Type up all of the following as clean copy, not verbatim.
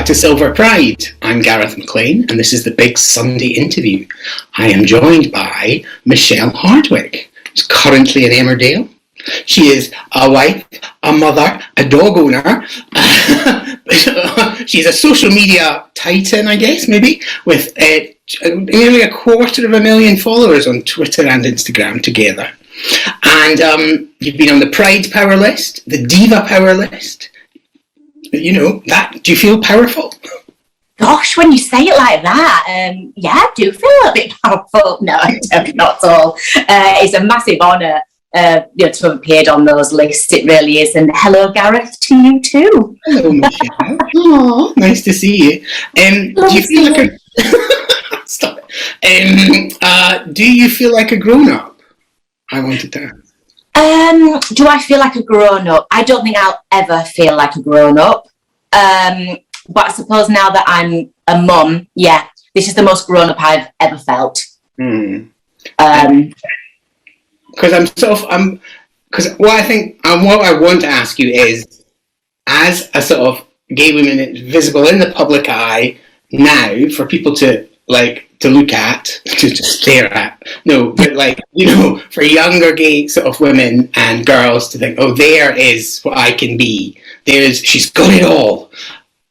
back to Silver Pride. I'm Gareth McLean, and this is the Big Sunday interview. I am joined by Michelle Hardwick, who's currently in Emmerdale. She is a wife, a mother, a dog owner. She's a social media titan, I guess, maybe, with nearly 250,000 followers on Twitter and Instagram together. And you've been on the Pride Power List, the Diva Power List. You know, that, do you feel powerful? Gosh, when you say it like that, yeah, I do feel a bit powerful. No, I don't, not at all. It's a massive honour to have appeared on those lists. It really is. And hello, Gareth, to you too. Hello, Michelle. Oh, nice to see you. Do you feel like a... Stop it. Do you feel like a grown-up? I wanted to ask. Do I feel like a grown-up? I don't think I'll ever feel like a grown-up. But I suppose now that I'm a mum, yeah, this is the most grown-up I've ever felt. Because what I think, and what I want to ask you is, as a sort of gay woman that's visible in the public eye now, for people to look at, to just stare at. No, but for younger gay sort of women and girls to think, oh, there is what I can be. She's got it all.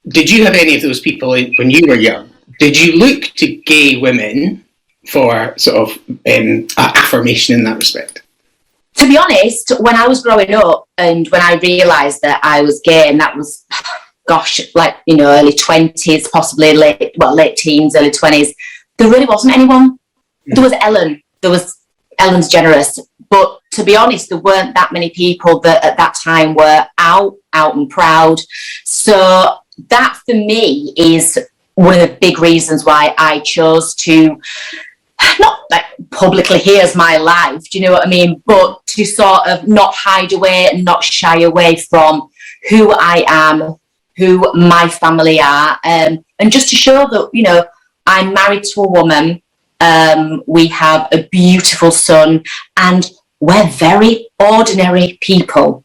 Did you have any of those people when you were young? Did you look to gay women for sort of affirmation in that respect? To be honest, when I was growing up and when I realised that I was gay, and that was, early 20s, possibly late teens, early 20s, there really wasn't anyone. There was Ellen. Ellen's generous. But to be honest, there weren't that many people that at that time were out and proud. So that for me is one of the big reasons why I chose to not publicly, here's my life, do you know what I mean? But to sort of not hide away and not shy away from who I am, who my family are, and just to show that, I'm married to a woman, we have a beautiful son, and we're very ordinary people.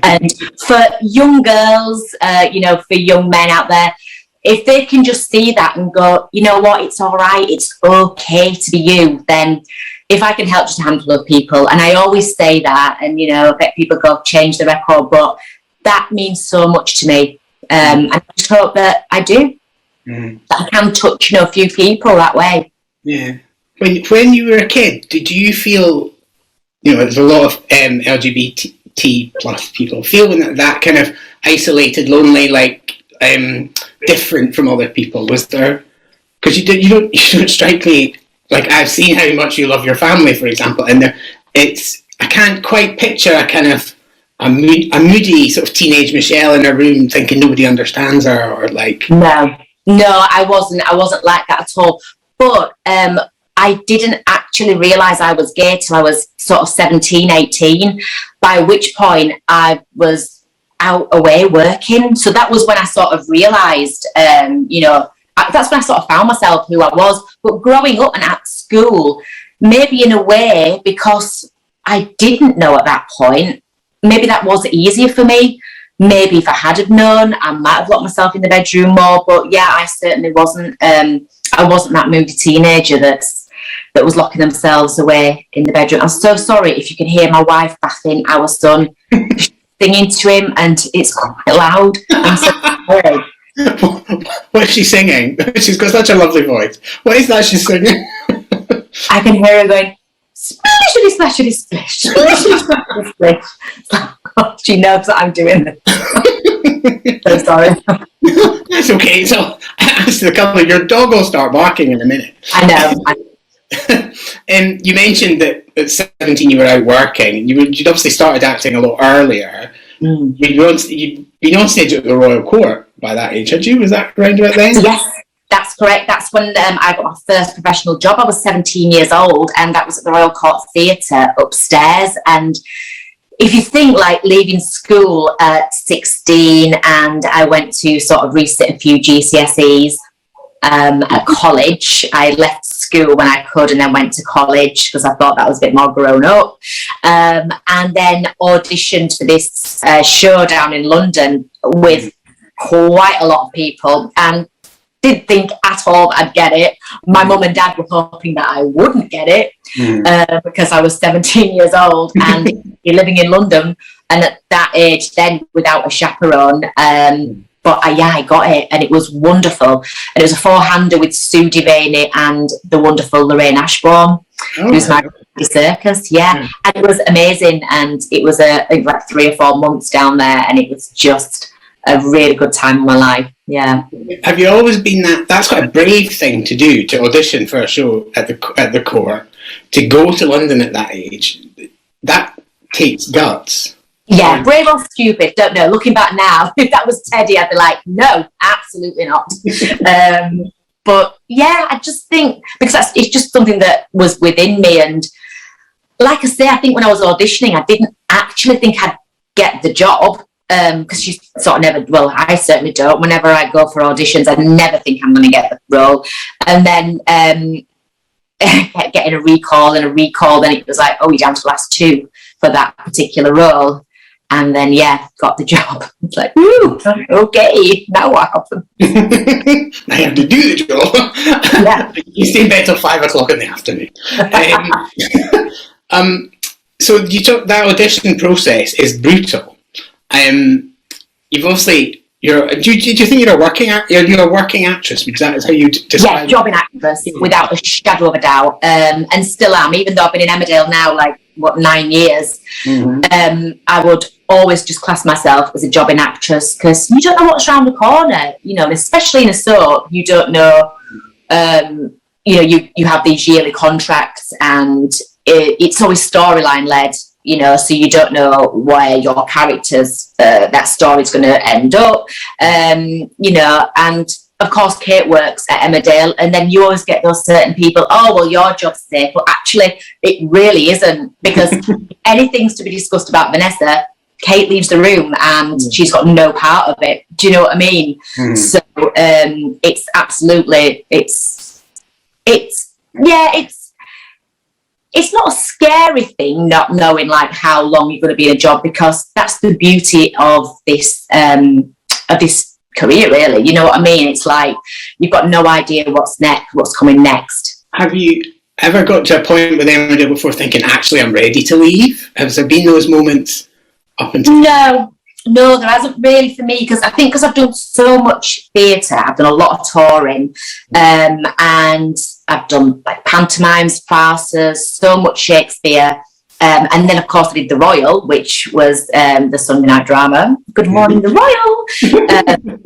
And for young girls, for young men out there, if they can just see that and go, you know what, it's all right, it's okay to be you, then if I can help just a handful of people, and I always say that, and, I bet people go change the record, but that means so much to me. And I just hope that I do. That I can touch, a few people that way. Yeah. When you were a kid, did you feel, there's a lot of LGBT plus people feeling that kind of isolated, lonely, different from other people? Was there? Because you don't strike me like I've seen how much you love your family, for example, and I can't quite picture a kind of a moody sort of teenage Michelle in a room thinking nobody understands her or like. No, I wasn't like that at all. But I didn't actually realise I was gay till I was sort of 17, 18, by which point I was out away working. So that was when I sort of realised, that's when I sort of found myself who I was. But growing up and at school, maybe in a way, because I didn't know at that point, maybe that was easier for me. Maybe if I had have known, I might have locked myself in the bedroom more. But yeah, I certainly wasn't. I wasn't that moody teenager that was locking themselves away in the bedroom. I'm so sorry if you can hear my wife bathing our son, singing to him, and it's quite loud. I'm so sorry. What is she singing? She's got such a lovely voice. What is that she's singing? I can hear her going, splashity, splashity, splish, splashity, splashity, splish. Oh, she knows that I'm doing this. So sorry. That's okay. So, as to the couple, your dog will start barking in a minute. I know. And you mentioned that at 17 you were out working. You'd obviously started acting a lot earlier. You'd been on stage at the Royal Court by that age, had you? Was that around about then? Yes. That's correct. That's when I got my first professional job. I was 17 years old, and that was at the Royal Court Theatre upstairs. And if you think leaving school at 16, and I went to sort of resit a few GCSEs at college. I left school when I could and then went to college because I thought that was a bit more grown up. And then auditioned for this show down in London with quite a lot of people, and didn't think at all that I'd get it. My mum and dad were hoping that I wouldn't get it because I was 17 years old and you're living in London, and at that age then without a chaperone. But I got it, and it was wonderful. And it was a four-hander with Sue Devaney and the wonderful Lorraine Ashbourne, who's my circus. And it was amazing. And it was I think like 3 or 4 months down there, and it was just a really good time in my life. Yeah. Have you always been that? That's quite a brave thing to do, to audition for a show at the Core, to go to London at that age. That takes guts. Yeah, brave or stupid, don't know. Looking back now, if that was Teddy, I'd be like, no, absolutely not. But yeah, I just think, because it's just something that was within me. And like I say, I think when I was auditioning, I didn't actually think I'd get the job, because you sort of never, well, I certainly don't. Whenever I go for auditions, I never think I'm going to get the role. And then kept getting a recall, then it was like, oh, you're down to the last 2 for that particular role. And then, got the job. It's like, woo, okay, now what happened? I have to do the job. Yeah. You stay in bed till 5 o'clock in the afternoon. So you took that audition process is brutal. You've obviously, do you think you're a working actress? Because that is how you describe it. Yeah, jobbing actress, without a shadow of a doubt. And still am, even though I've been in Emmerdale now, 9 years. I would always just class myself as a jobbing actress, because you don't know what's around the corner, and especially in a soap, you don't know, you have these yearly contracts, and it's always storyline led, so you don't know where your characters, that story's going to end up, and of course, Kate works at Emmerdale, and then you always get those certain people, oh, well, your job's safe. But actually, it really isn't, because anything's to be discussed about Vanessa, Kate leaves the room and she's got no part of it. Do you know what I mean? So it's absolutely, it's not a scary thing not knowing how long you're going to be in a job, because that's the beauty of this career, really. You know what I mean? It's like you've got no idea what's coming next. Have you ever got to a point with Emmerdale before thinking, actually, I'm ready to leave? Has there been those moments up until? No, there hasn't really for me, because I think I've done so much theatre, I've done a lot of touring, and I've done pantomimes, farces, so much Shakespeare. And then, of course, I did The Royal, which was the Sunday night drama, Good Morning, The Royal,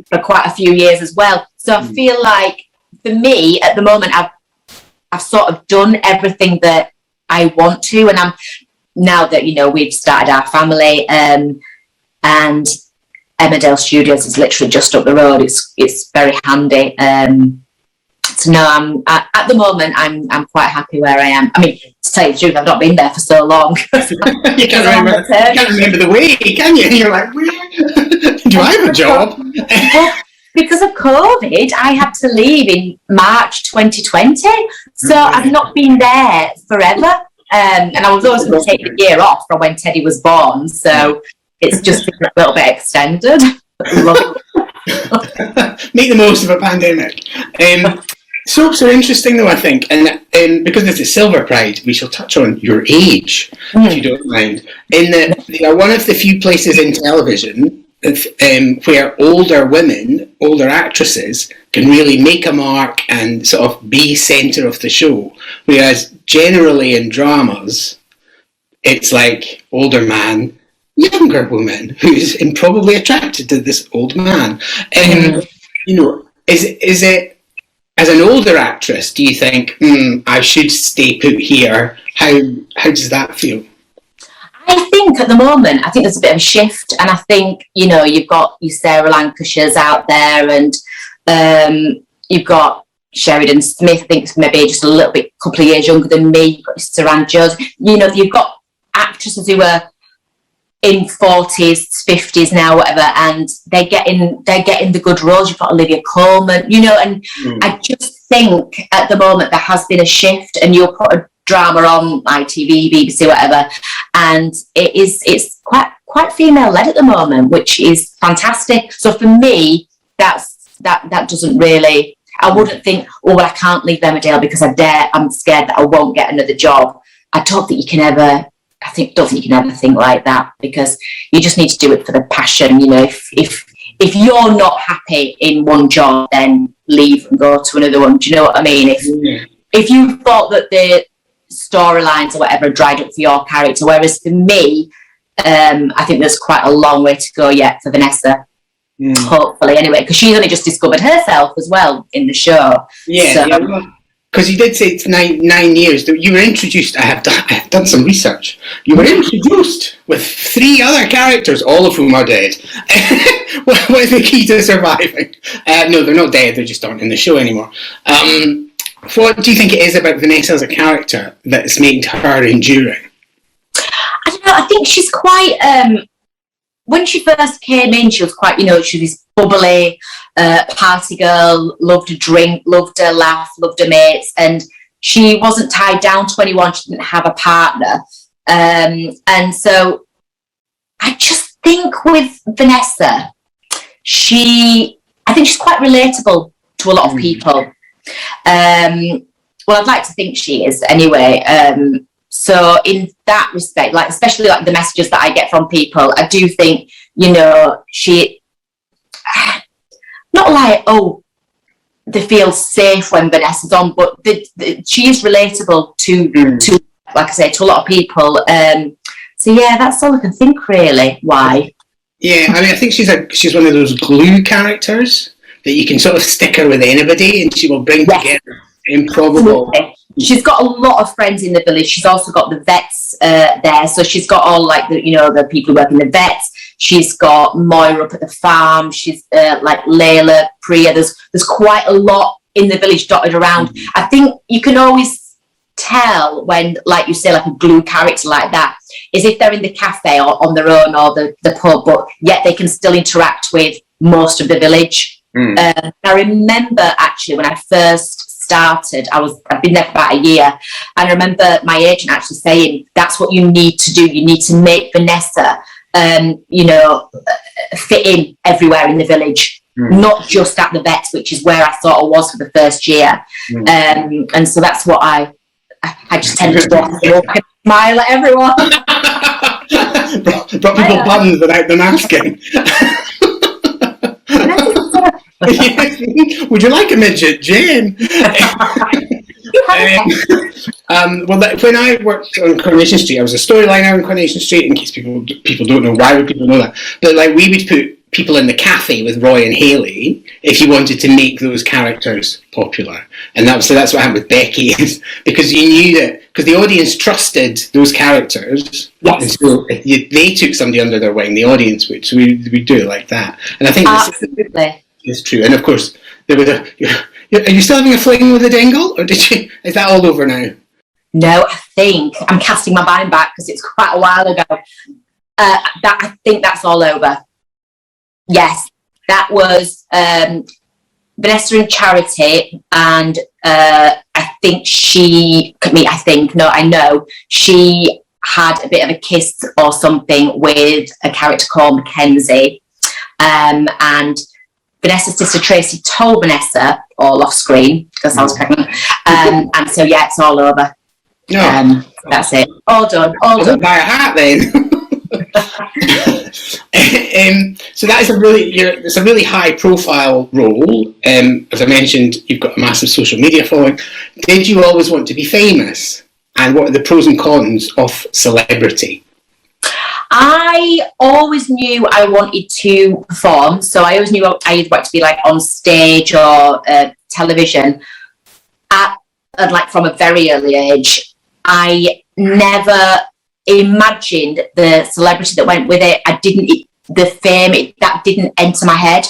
for quite a few years as well. So I feel like, for me, at the moment, I've sort of done everything that I want to. And I'm now that, we've started our family, and Emmerdale Studios is literally just up the road. It's very handy. So no, I'm at the moment. I'm quite happy where I am. I mean, to tell you the truth, I've not been there for so long. You can't remember the way, can you? You're like, do I have a job? Well, because of COVID, I had to leave in March 2020, so I've not been there forever. And I was always going to take the year off from when Teddy was born, so it's just been a little bit extended. Make the most of a pandemic. Soaps are interesting, though, I think, and because this is Silver Pride, we shall touch on your age, if you don't mind. In that they are one of the few places in television where older women, older actresses, can really make a mark and sort of be centre of the show, whereas generally in dramas, it's like older man, younger woman who's improbably attracted to this old man. Is it? As an older actress, do you think, I should stay put here? How does that feel? I think at the moment, there's a bit of a shift, and I think, you've got your Sarah Lancashires out there, and you've got Sheridan Smith, I think maybe just a little bit, couple of years younger than me. You've got Saran Jones. You've got actresses who are in 40s, 50s now, whatever, and they're getting the good roles. You've got Olivia Colman, and I just think at the moment there has been a shift, and you'll put a drama on ITV, BBC, whatever, and it's quite quite female-led at the moment, which is fantastic. So for me, that doesn't really, I wouldn't think, oh, well, I can't leave Emmerdale because I'm scared that I won't get another job. I don't think you can ever think like that, because you just need to do it for the passion. You know, if you're not happy in one job, then leave and go to another one. Do you know what I mean? If you thought that the storylines or whatever dried up for your character, whereas for me, I think there's quite a long way to go yet for Vanessa. Hopefully, anyway, because she's only just discovered herself as well in the show. Because you did say it's 9 years. You were introduced. I have done some research. You were introduced with 3 other characters, all of whom are dead. What is the key to surviving? No, they're not dead. They just aren't in the show anymore. What do you think it is about Vanessa as a character that's made her enduring? I don't know. I think she's quite. When she first came in, she was quite, she was this bubbly party girl, loved a drink, loved a laugh, loved her mates, and she wasn't tied down to anyone. She didn't have a partner. And so I just think with Vanessa, I think she's quite relatable to a lot of people. Well, I'd like to think she is anyway. So in that respect, like especially like the messages that I get from people, I do think, she not like, oh, they feel safe when Vanessa's on, but she is relatable to like I say, to a lot of people. So yeah, that's all I can think really. Why? Yeah, I mean, I think she's one of those glue characters that you can sort of stick her with anybody, and she will bring together improbable. Absolutely. She's got a lot of friends in the village. She's also got the vets there, so she's got all like the people who work in the vets. She's got Moira up at the farm. She's like Layla, Priya. There's quite a lot in the village dotted around. I think you can always tell when, like you say, like a glue character like that, is if they're in the cafe or on their own or the pub, but yet they can still interact with most of the village. I remember actually when I first started, I've been there for about a year, and I remember my agent actually saying that's what you need to do. You need to make Vanessa fit in everywhere in the village, not just at the vets, which is where I thought I was for the first year. And so that's what I just tended to walk and smile at everyone. Brought people buns without them asking. Would you like a midget, Jane? When I worked on Coronation Street, I was a storyliner on Coronation Street. In case people don't know, why would people know that? But like, we would put people in the cafe with Roy and Hayley if you wanted to make those characters popular, and that's what happened with Becky, is because you knew that because the audience trusted those characters, and so if they took somebody under their wing, the audience would. So we do it like that, and I think absolutely. It's true, and of course there was are you still having a fling with the dingle, or is that all over now? No, I think I'm casting my mind back because it's quite a while ago. I think that's all over. Yes, that was Vanessa and Charity, and I know she had a bit of a kiss or something with a character called Mackenzie, and Vanessa's sister Tracy told Vanessa all off screen because I was pregnant, and so yeah, it's all over. No, that's it. All done. Buy a hat then. So that is it's a really high profile role. As I mentioned, you've got a massive social media following. Did you always want to be famous? And what are the pros and cons of celebrity? I always knew I wanted to perform, so I always knew I either wanted to be like on stage or television. And like from a very early age, I never imagined the celebrity that went with it. The fame that didn't enter my head,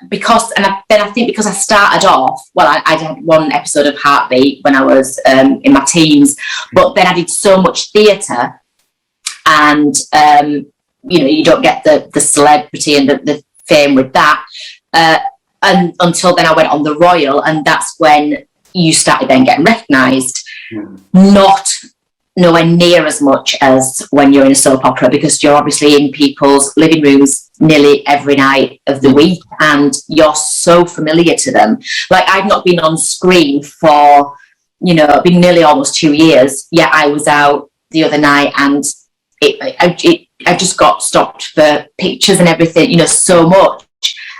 because I think because I started off, well, I did one episode of Heartbeat when I was in my teens, but then I did so much theatre, and you don't get the celebrity and the fame with that, and until then I went on the Royal, and that's when you started then getting recognised. Not nowhere near as much as when you're in a soap opera, because you're obviously in people's living rooms nearly every night of the week, and you're so familiar to them. Like, I've not been on screen for, been nearly almost 2 years, yet I was out the other night, and I just got stopped for pictures and everything, so much.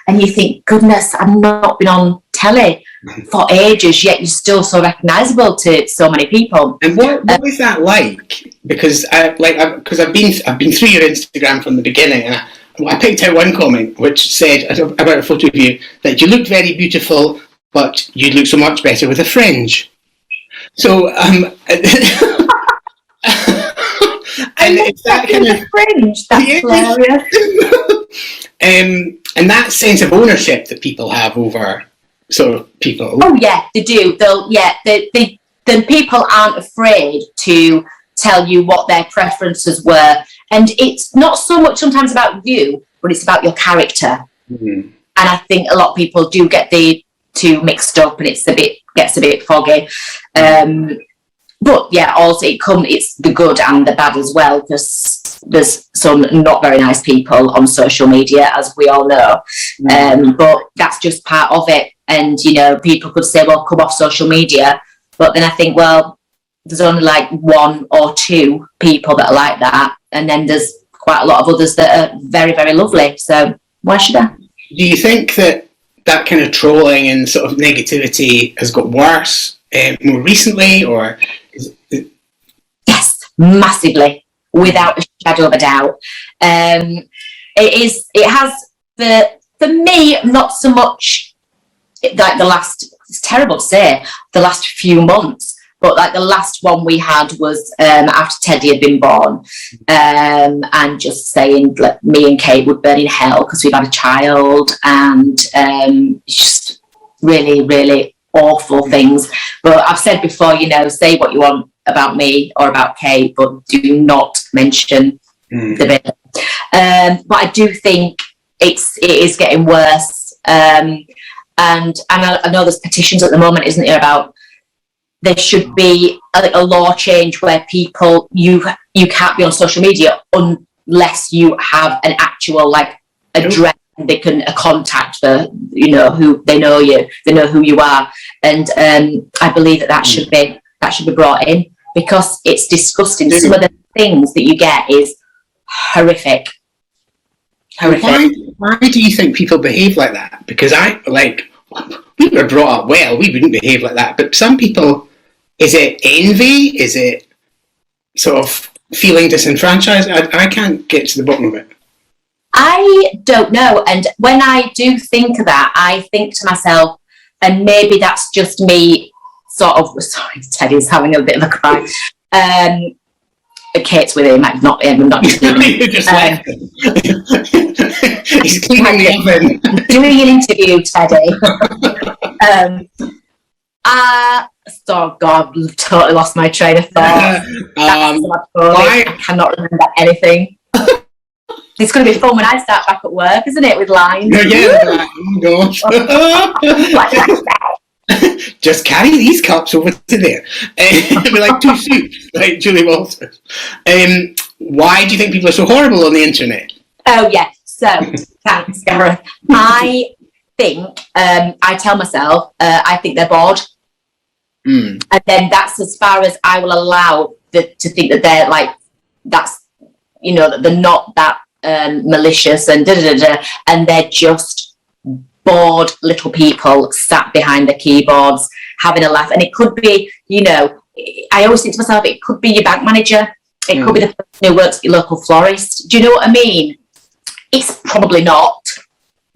And you think, goodness, I've not been on telly for ages, yet you're still so recognisable to so many people. And what is that like? Because I've been through your Instagram from the beginning, and I picked out one comment which said about a photo of you that you looked very beautiful, but you'd look so much better with a fringe. So, and it's that kind of fringe. That's hilarious. And that sense of ownership that people have over sort of people. Oh yeah, they do. Then people aren't afraid to tell you what their preferences were, and it's not so much sometimes about you, but it's about your character. Mm-hmm. And I think a lot of people do get the two mixed up, and gets a bit foggy. But yeah, also it's the good and the bad as well, because there's some not very nice people on social media, as we all know. But that's just part of it. And, people could say, well, come off social media. But then I think, well, there's only like 1 or 2 people that are like that. And then there's quite a lot of others that are very, very lovely. So why should I? Do you think that kind of trolling and sort of negativity has got worse more recently, or? Yes, massively, without a shadow of a doubt. It has, for me, not so much like it's terrible to say, the last few months, but like the last one we had was after Teddy had been born, and just saying like me and Kate would burn in hell because we've had a child, and just really, really awful things. But I've said before, say what you want about me or about Kate, but do not mention the baby. But I do think it is getting worse. And I know there's petitions at the moment, isn't there, about there should be a law change where people, you can't be on social media unless you have an actual address they can contact for, who they know who you are. And I believe that should be brought in, because it's disgusting. Some of the things that you get is horrific. Why do you think people behave like that? Because we were brought up well, we wouldn't behave like that. But some people, is it envy? Is it sort of feeling disenfranchised? I can't get to the bottom of it. I don't know. And when I do think of that, I think to myself, and maybe that's just me sorry, Teddy's having a bit of a cry. Kate's with him, I'm not just you just left him. He's cleaning the oven. Doing an interview, Teddy. Oh God, I've totally lost my train of thought. I cannot remember anything. It's going to be fun when I start back at work, isn't it, with lines? Yeah, oh gosh. Just carry these cups over to there. It'd be like 2 soups, like Julie Walters. Why do you think people are so horrible on the internet? Oh, yeah. So, thanks, Gareth. I think, I tell myself, I think they're bored. And then that's as far as I will allow to think that they're that's, that they're not that malicious and and they're just bored little people sat behind the keyboards having a laugh. And it could be, I always think to myself, it could be your bank manager, it could be the person who works at your local florist. Do you know what I mean? It's probably not,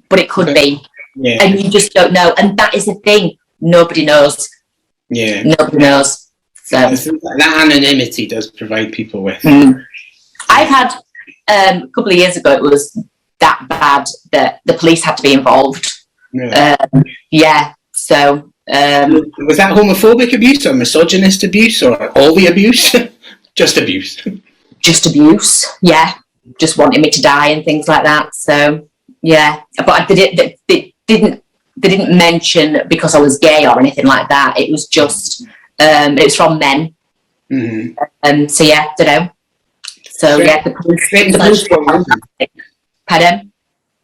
but it could be. Yeah. And you just don't know. And that is the thing, nobody knows. Yeah, nobody knows. So that anonymity does provide people with. I've had a couple of years ago, it was that bad that the police had to be involved. Yeah. So was that homophobic abuse or misogynist abuse or all the abuse? Just abuse. Just abuse. Yeah. Just wanting me to die and things like that. So yeah, but they didn't mention because I was gay or anything like that. It was just it was from men. Mm-hmm. So yeah, don't know. So yeah, Threatened by a strong woman. Pardon?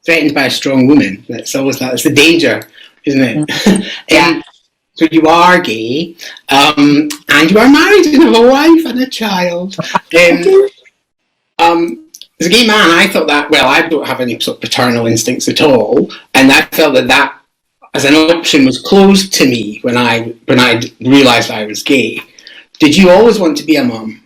Threatened by a strong woman. That's always that. It's the danger, isn't it? Yeah. So you are gay, and you are married and have a wife and a child. As a gay man, I thought that, well, I don't have any sort of paternal instincts at all, and I felt that as an option was closed to me when I realised I was gay. Did you always want to be a mum?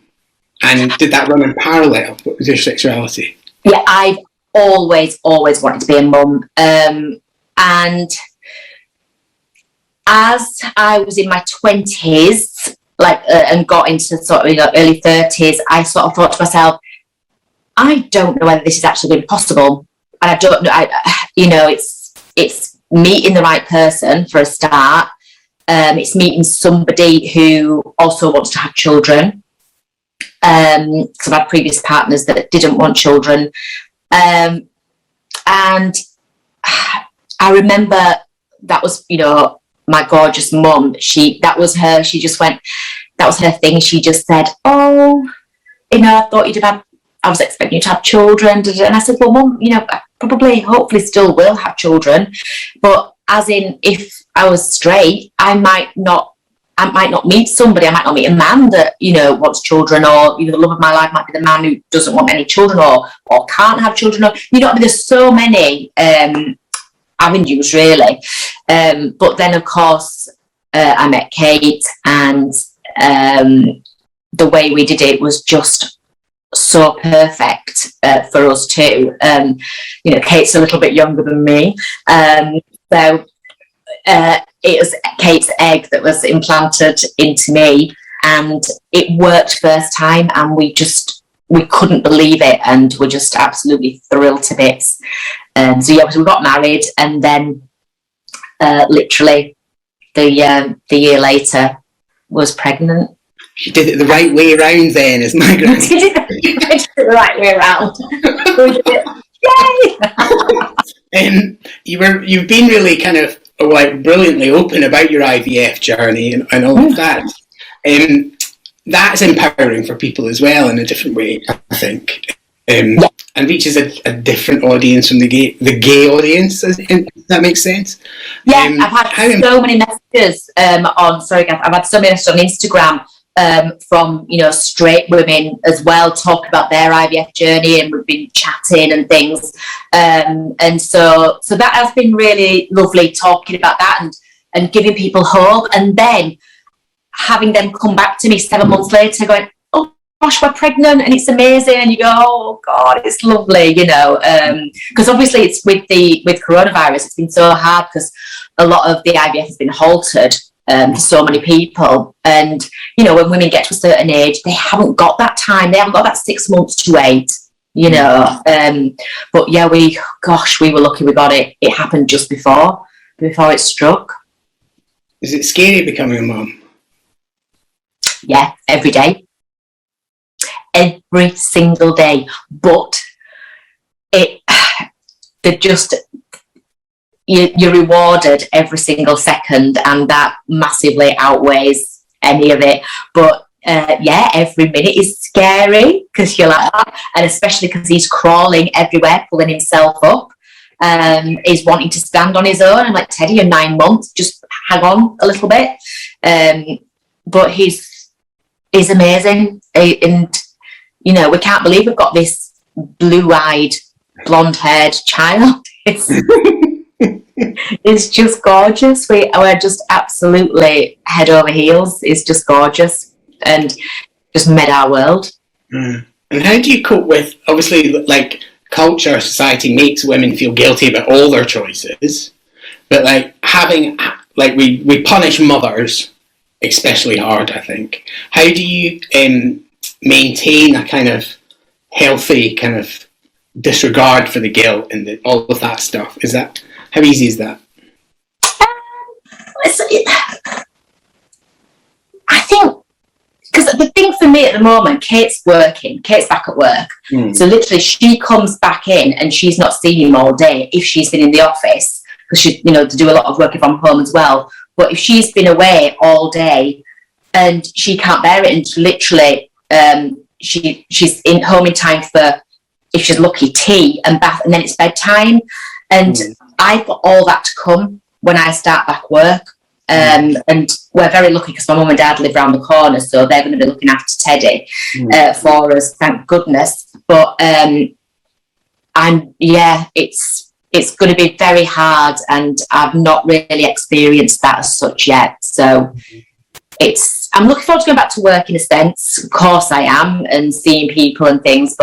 And did that run in parallel with your sexuality? Yeah, I've always wanted to be a mum. And as I was in my 20s, and got into sort of early 30s, I sort of thought to myself, I don't know whether this is actually going to be possible. And I don't know, it's meeting the right person for a start. It's meeting somebody who also wants to have children. Because I've had previous partners that didn't want children. And I remember that was, my gorgeous mum. That was her. She just went, that was her thing. She just said, oh, I thought I was expecting you to have children. And I said, well, mum, I probably, hopefully still will have children. But as in, if I was straight, I might not meet somebody. I might not meet a man that, wants children, or, the love of my life might be the man who doesn't want any children or can't have children. Or, there's so many avenues, really. But then, of course, I met Kate, and the way we did it was just so perfect for us too. Kate's a little bit younger than me. So it was Kate's egg that was implanted into me, and it worked first time, and we couldn't believe it, and we're just absolutely thrilled to bits. So yeah, we got married, and then literally the year later was pregnant. She did it the right way around then, as my granny. She did it the right way around. Yay! You've been really kind of brilliantly open about your IVF journey and all of that. That's empowering for people as well in a different way, I think. And reaches a different audience from the gay audience. Does that make sense? Yeah, I've had so many messages I've had so many messages on Instagram from straight women as well, talk about their IVF journey, and we've been chatting and things, and so that has been really lovely, talking about that and giving people hope, and then having them come back to me 7 months later going, oh gosh, we're pregnant and it's amazing, and you go, oh god, it's lovely, because obviously it's with coronavirus, it's been so hard because a lot of the IVF has been halted for so many people, and when women get to a certain age, they haven't got that time, they haven't got that 6 months to wait, but yeah, we were lucky we got it. It happened just before it struck. Is it scary becoming a mum? Yeah, every day, every single day, but you're rewarded every single second, and that massively outweighs any of it. But every minute is scary because you're like that, and especially because he's crawling everywhere, pulling himself up, is wanting to stand on his own. I'm like, Teddy, you're 9 months, just hang on a little bit. But he's amazing, and we can't believe we've got this blue-eyed, blonde-haired child. It's just gorgeous. We're just absolutely head over heels. It's just gorgeous and just made our world. And how do you cope with, obviously, culture, society makes women feel guilty about all their choices, but we punish mothers especially hard, I think. How do you maintain a kind of healthy kind of disregard for the guilt and all of that stuff? How easy is that? I think, because the thing for me at the moment, Kate's back at work. So literally she comes back in and she's not seen him all day if she's been in the office, because she, to do a lot of working from home as well. But if she's been away all day, and she can't bear it, and literally she's in home in time for, if she's lucky, tea and bath, and then it's bedtime. And I've got all that to come when I start back work. And we're very lucky because my mum and dad live around the corner, so they're going to be looking after Teddy for us, thank goodness. But it's going to be very hard, and I've not really experienced that as such yet. So I'm looking forward to going back to work in a sense. Of course I am, and seeing people and things,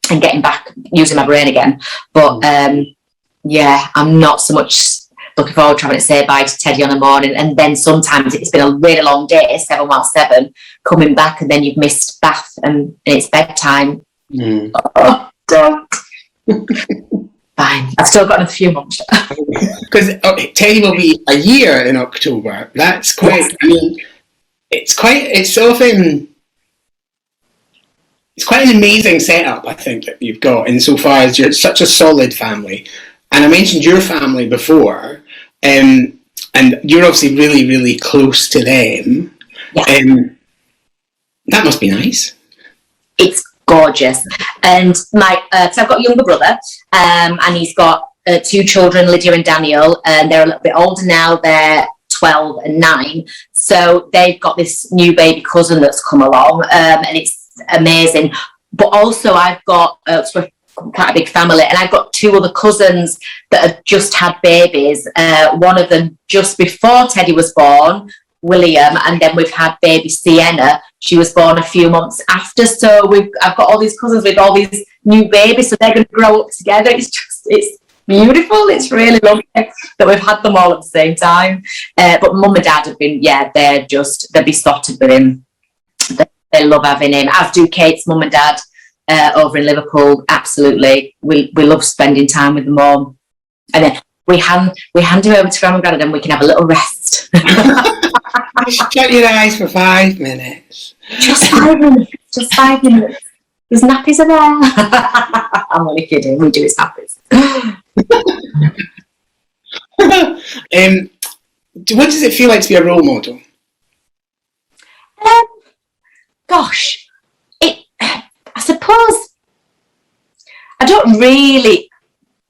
and getting back, using my brain again. But I'm not so much looking forward to having to say bye to Teddy on the morning, and then sometimes it's been a really long day, 7 while 7, coming back, and then you've missed bath and it's bedtime. Oh, don't. Fine, I've still got a few months. Because Teddy will be a year in October. That's quite. Yes. I mean, it's quite an amazing setup, I think, that you've got insofar as you're such a solid family. And I mentioned your family before, and you're obviously really, really close to them. Yeah. That must be nice. It's gorgeous. And so I've got a younger brother, and he's got 2 children, Lydia and Daniel, and they're a little bit older now. They're 12 and 9. So they've got this new baby cousin that's come along, and it's amazing. But also I've got quite a big family, and I've got 2 other cousins that have just had babies. One of them just before Teddy was born, William, and then we've had baby Sienna. She was born a few months after. So I've got all these cousins with all these new babies, so they're going to grow up together. It's beautiful. It's really lovely that we've had them all at the same time. But mum and dad have been, they're besotted with him. They love having him, as do Kate's mum and dad over in Liverpool. Absolutely, we love spending time with them all. And then we hand him over to Grandma and Grandad, and then we can have a little rest. Shut your eyes for 5 minutes. Just 5 minutes. Just 5 minutes. His nappies are there. I'm only kidding. We do his nappies. What does it feel like to be a role model? Gosh, I suppose I don't really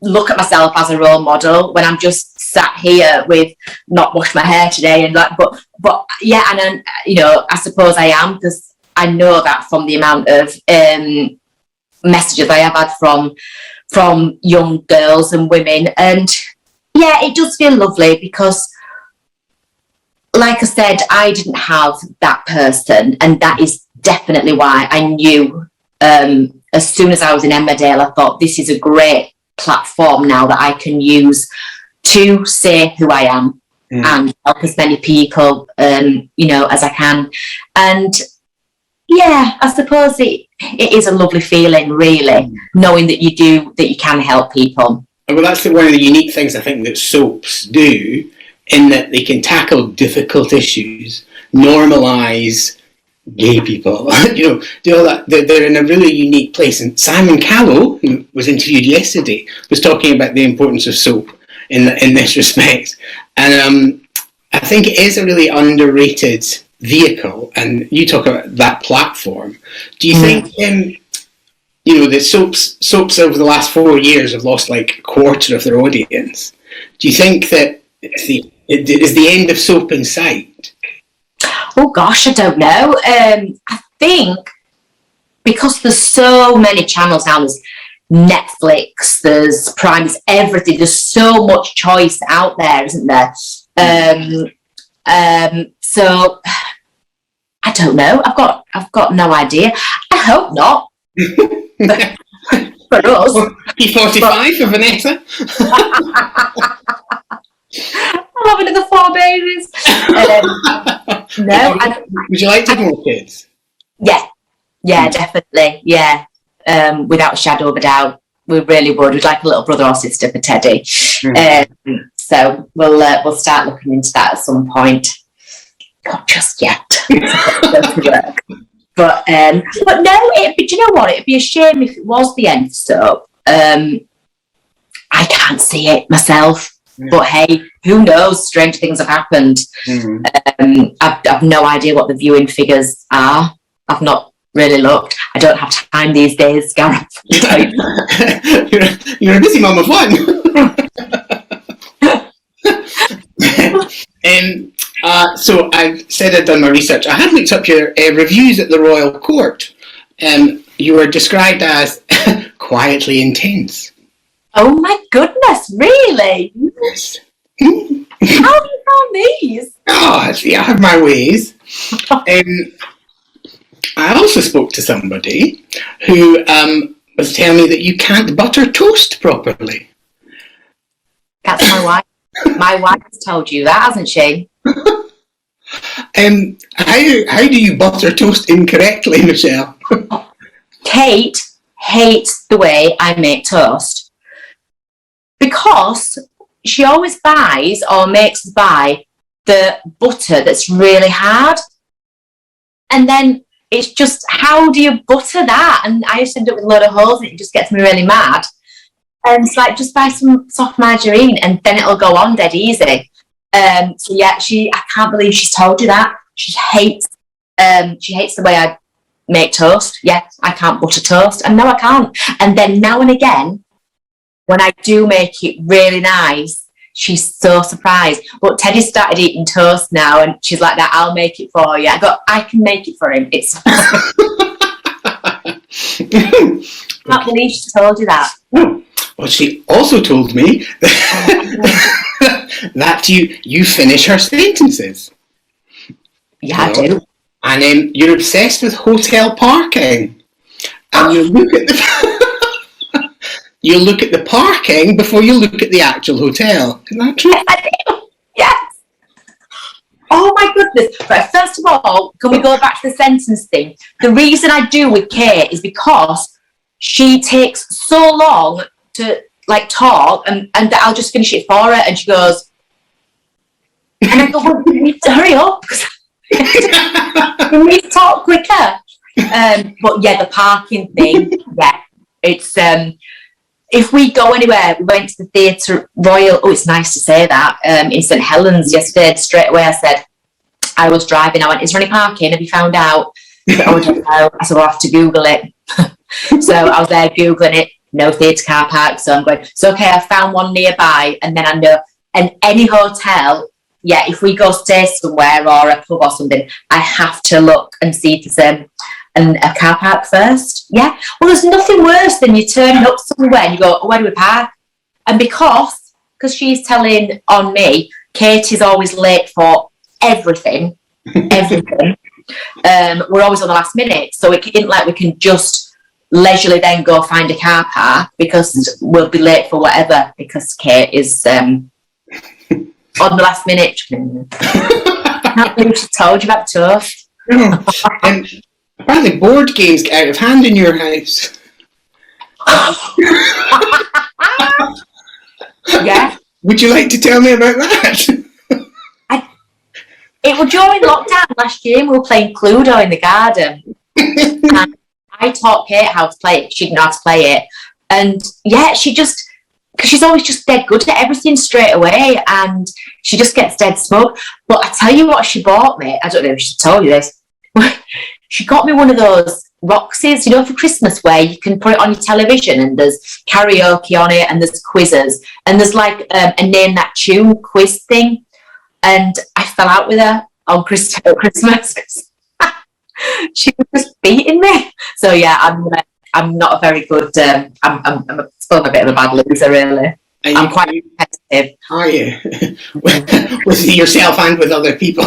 look at myself as a role model when I'm just sat here with not washed my hair today, and but yeah, and then I suppose I am, because I know that from the amount of messages I have had from young girls and women, and yeah, it does feel lovely because, like I said, I didn't have that person, and that is definitely why I knew as soon as I was in Emmerdale, I thought this is a great platform now that I can use to say who I am and help as many people as I can. And yeah, I suppose it is a lovely feeling, really, knowing that you can help people. Well, that's one of the unique things I think that soaps do, in that they can tackle difficult issues, normalise gay people, do all that. They're in a really unique place. And Simon Callow, who was interviewed yesterday, was talking about the importance of soap in this respect. And I think it is a really underrated vehicle. And you talk about that platform. Do you think, the soaps over the last 4 years have lost like a quarter of their audience? Do you think that is the end of soap in sight? Oh gosh, I don't know. I think because there's so many channels now, there's Netflix, there's Prime, there's everything. There's so much choice out there, isn't there? So I don't know. I've got no idea. I hope not. For us. P45 for Vanessa. I'll have another 4 babies. No. Would you like to have more kids? Yeah, definitely. Yeah, without a shadow of a doubt, we really would. We'd like a little brother or sister for Teddy. So we'll start looking into that at some point. Not just yet. But no. Do you know what? It'd be a shame if it was the end of soap. I can't see it myself. But hey, who knows? Strange things have happened. I've no idea what the viewing figures are. I've not really looked. I don't have time these days, Gareth. You're a busy mum of one. So I said I'd done my research. I had looked up your reviews at the Royal Court. You were described as quietly intense. Oh my goodness, really? Yes. How have you found these? Oh, see, I have my ways. I also spoke to somebody who was telling me that you can't butter toast properly. That's my wife. My wife has told you that, hasn't she? How do you butter toast incorrectly, Michelle? Kate hates the way I make toast because she always buys or makes us buy the butter that's really hard. And then it's just, how do you butter that? And I used to end up with a load of holes and it just gets me really mad. And it's like, just buy some soft margarine and then it'll go on dead easy. So yeah, I can't believe she's told you that. She hates the way I make toast. Yeah, I can't butter toast. And no, I can't. And then now and again, when I do make it really nice, she's so surprised. But Teddy started eating toast now and she's like that, I'll make it for you. I go, I can make it for him. It's I can't believe she told you that. Well, she also told me that you finish her sentences. Yeah, I do. And you're obsessed with hotel parking. And you look at the parking before you look at the actual hotel. Isn't that true? Yes, I do. Yes. Oh my goodness. Right, first of all, can we go back to the sentence thing? The reason I do with Kate is because she takes so long to talk and I'll just finish it for her and she goes, and I go, well, you need to hurry up. You need to talk quicker. But yeah, the parking thing, yeah, it's if we go anywhere, we went to the Theatre Royal. Oh, it's nice to say that. In St Helens yesterday. Straight away, I said I was driving. I went, "Is there any parking? Have you found out?" I said, I said, "We'll have to Google it." So I was there googling it. No theatre car park. So I'm going, so okay, I found one nearby, and then I know. And any hotel, yeah, if we go stay somewhere or a pub or something, I have to look and see if there's a car park first. Yeah. Well, there's nothing worse than you turning up somewhere and you go, oh, where do we park? And because she's telling on me, Kate is always late for everything. We're always on the last minute. So it isn't like we can just leisurely then go find a car park because we'll be late for whatever because Kate is on the last minute. I can't believe she told you about the toast. And apparently board games get out of hand in your house. Yeah. Would you like to tell me about that? It was during lockdown last year and we were playing Cluedo in the garden. And I taught Kate how to play it. She didn't know how to play it. And yeah, because she's always just dead good at everything straight away and she just gets dead smug. But I tell you what she bought me, I don't know if she told you this, she got me one of those Roxys, for Christmas where you can put it on your television and there's karaoke on it and there's quizzes and there's like a Name That Tune quiz thing. And I fell out with her on Christmas. She was just beating me. So yeah, I'm not a very good. I'm still a bit of a bad loser, really. I'm quite competitive. Are you? With yourself and with other people?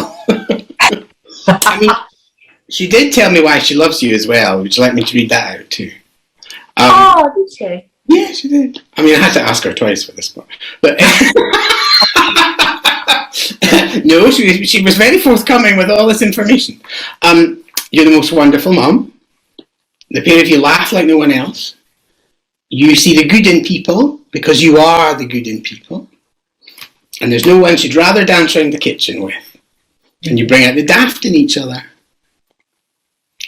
I mean, she did tell me why she loves you as well. Would you like me to read that out too? Did she? Yeah, she did. I mean, I had to ask her twice for this part, but no, she was very forthcoming with all this information. You're the most wonderful mum. The pair of you laugh like no one else. You see the good in people because you are the good in people. And there's no one she'd rather dance around the kitchen with. And you bring out the daft in each other.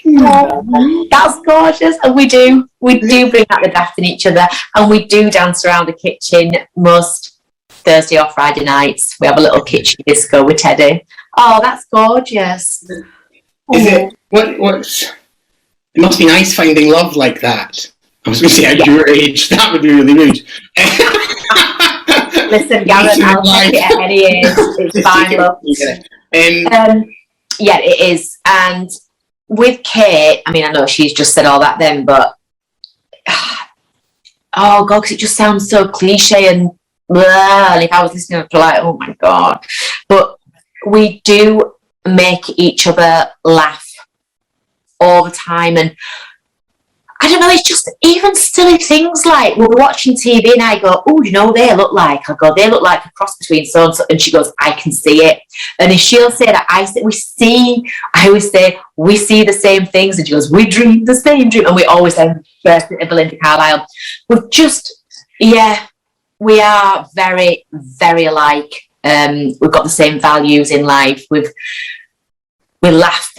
Oh, that's gorgeous. And we do bring out the daft in each other. And we do dance around the kitchen most Thursday or Friday nights. We have a little kitchen disco with Teddy. Oh, that's gorgeous. Is it what's? It must be nice finding love like that. I was going to say at your age, that would be really rude. Listen, Gareth, I'll take it at any age. It's fine, love. Yeah, it is. And with Kate, I mean, I know she's just said all that then, but oh God, because it just sounds so cliche and blah. And if I was listening, I'd be like, oh my God. But we do make each other laugh all the time. And I don't know, it's just even silly things like we'll be watching TV and I go, oh, you know what they look like? I go, they look like a cross between so and so. And she goes, I can see it. And if she'll say that, I always say, we see the same things. And she goes, we dream the same dream. And we always say, first to Belinda Carlisle. We've just, yeah, we are very, very alike. We've got the same values in life. We laugh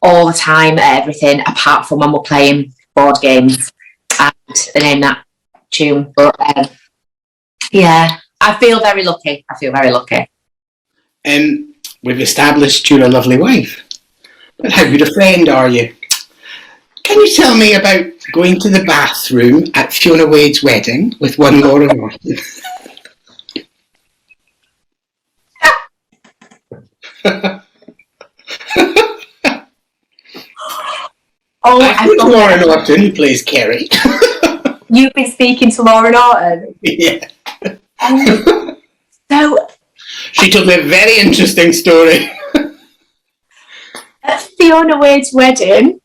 all the time at everything, apart from when we're playing board games and the name that tune. But yeah, I feel very lucky. We've established you're a lovely wife. But how good a friend are you? Can you tell me about going to the bathroom at Fiona Wade's wedding with one Laura Norton? Oh, I Laura Norton, who plays Kerry. You've been speaking to Laura Norton? Yeah. So she told me a very interesting story. At Fiona Wade's wedding,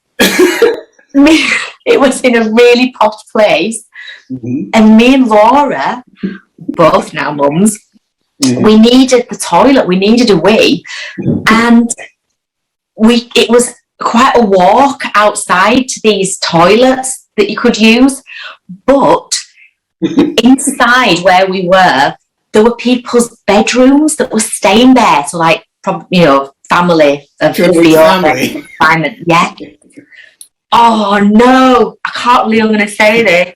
it was in a really posh place, and me and Laura, both now mums, we needed the toilet, we needed a wee, and it was quite a walk outside to these toilets that you could use, but inside where we were, there were people's bedrooms that were staying there, so like, you know, family of the family. Yeah. Oh no, I can't believe I'm going to say this.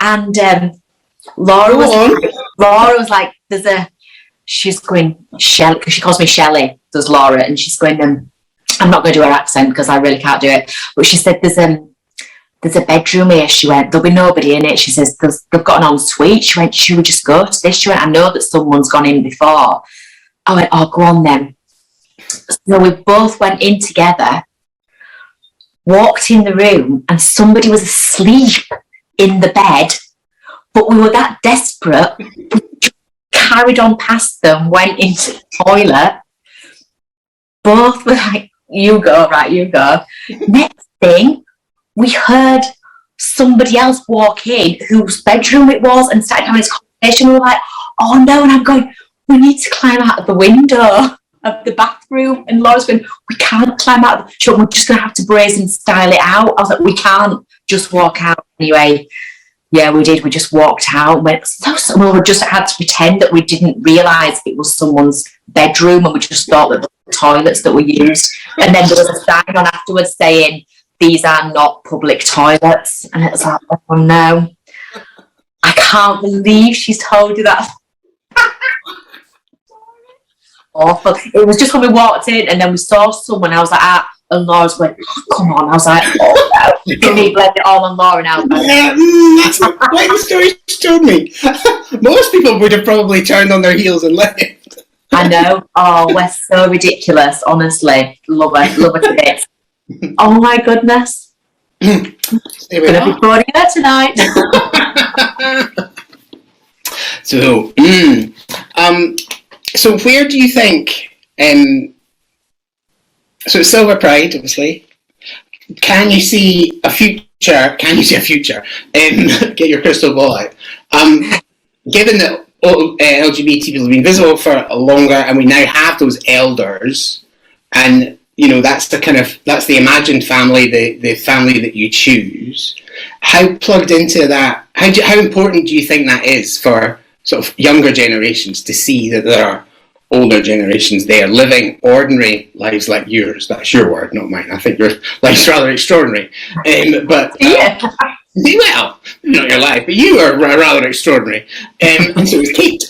And Laura was like, she's going, Shelley, because she calls me Shelley, does Laura, and she's going, I'm not going to do her accent because I really can't do it, but she said, there's a bedroom here. She went, there'll be nobody in it. She says, they've got an ensuite. She went, should we just go to this? She went, I know that someone's gone in before. I went, oh, go on then. So we both went in together, walked in the room, and somebody was asleep in the bed, but we were that desperate, we carried on past them, went into the toilet. Both were like, you go, right, you go. Next thing, we heard somebody else walk in whose bedroom it was and started having this conversation. We were like, oh no, and I'm going, we need to climb out of the window of the bathroom. And Laura's going, we can't climb out. We're just going to have to brazen style it out. I was like, we can't just walk out. Anyway, yeah, we did. We just walked out. We just had to pretend that we didn't realise it was someone's bedroom, and we just thought that the toilets that were used. And then there was a sign on afterwards saying, these are not public toilets. And it was like, oh no, I can't believe she's told you that. Awful. It was just when we walked in and then we saw someone, I was like, and Laura's went, oh, come on. I was like, oh no. Give me blame it all on Laura now. Yeah, that's not quite the story she told me. Most people would have probably turned on their heels and left. I know. Oh, we're so ridiculous, honestly. Love her to bits. Oh my goodness. Gonna be boarding her tonight. So where do you think so it's Silver Pride, obviously. Can you see a future? Get your crystal ball out. Given that LGBT people have been visible for longer, and we now have those elders, and you know that's the imagined family, the family that you choose. How plugged into that? How important do you think that is for sort of younger generations to see that there are older generations there living ordinary lives like yours? That's your word, not mine. I think your life's rather extraordinary. But yeah. Well, not your life, but you are rather extraordinary, and so is Kate.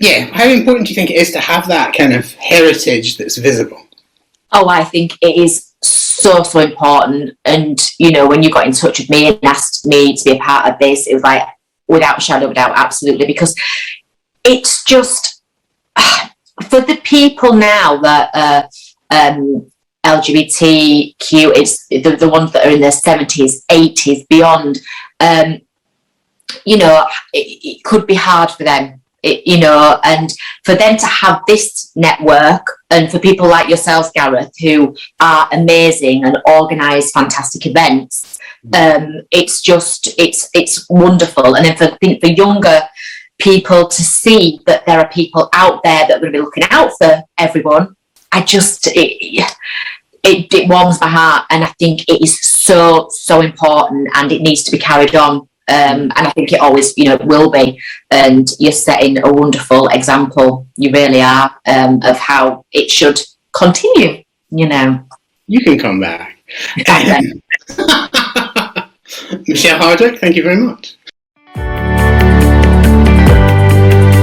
Yeah, how important do you think it is to have that kind of heritage that's visible? Oh, I think it is so important. And, you know, when you got in touch with me and asked me to be a part of this, it was like, without a shadow of a doubt, absolutely. Because it's just, for the people now that are LGBTQ, it's the ones that are in their 70s, 80s, beyond, you know, it could be hard for them. You know, and for them to have this network, and for people like yourselves, Gareth, who are amazing and organise fantastic events, it's just it's wonderful. And then for younger people to see that there are people out there that are going to be looking out for everyone, it warms my heart, and I think it is so important, and it needs to be carried on. And I think it always, you know, will be. And you're setting a wonderful example. You really are, of how it should continue. You know, you can come back. Michelle Hardwick, thank you very much.